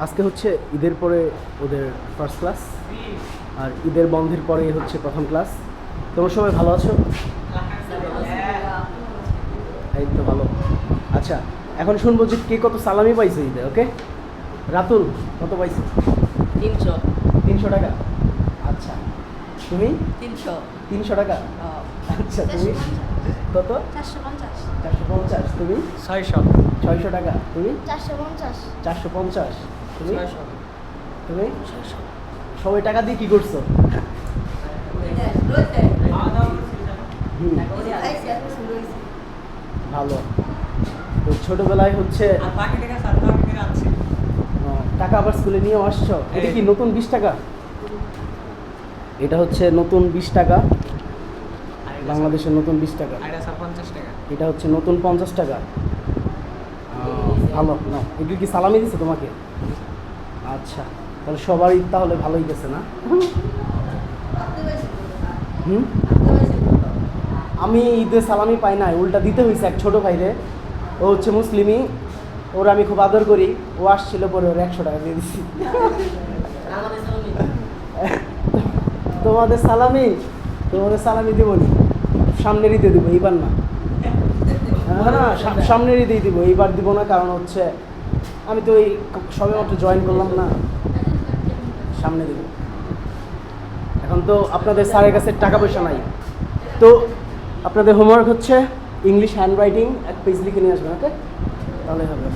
আজকে হচ্ছে ঈদের পরে ওদের ফার্স্ট ক্লাস, আর ঈদের বন্ধের পরে হচ্ছে প্রথম ক্লাস। তোমরা সবাই ভালো আছো? এই তো ভালো। আচ্ছা, এখন শুনবো যে কে কত সালামি পাইছে ঈদে। ওকে, রাতুল কত পাইছে? 300 300 টাকা। আচ্ছা, তুমি? 300 300 টাকা। আচ্ছা, তুমি কত? 450 450। তুমি? 600 600 টাকা। তুমি? 450 450। তুমি? 600 তুমি? সবাই টাকা দিয়ে কি করছো? হুম, ভালো। তো ছোটবেলায় হচ্ছে টাকা আবার স্কুলে নিয়েও আসছো। এটা কি নতুন 20 টাকা? এটা হচ্ছে নতুন 20 টাকা, বাংলাদেশের নতুন 20 টাকা। এটা হচ্ছে নতুন 50 টাকা। ভালো না, এগুলো কি সালামি দিছে তোমাকে? আচ্ছা, তাহলে সবারই তাহলে ভালোই গেছে না? হুম, আমি ঈদে সালামি পাই নাই, উল্টা দিতে হয়েছে এক ছোটো ভাইরে। ও হচ্ছে মুসলিমই, ওর আমি খুব আদর করি। ও আসছিল পরে ওর 100 টাকা দিয়ে দিচ্ছি। তোমাদের সালামি দিব নি, সামনের ঈদে দিব, এইবার না। না, সামনের ঈদেই দিব, এইবার দিব না। কারণ হচ্ছে আমি তো এই সবে মাত্র জয়েন করলাম না, সামনে দিব। এখন তো আপনাদের স্যারের কাছে টাকা পয়সা নাই, তো আপনাদের হোমওয়ার্ক হচ্ছে ইংলিশ হ্যান্ড রাইটিং এক পেজ লিখে নিয়ে আসবেন। ওকে, তাহলে হবে।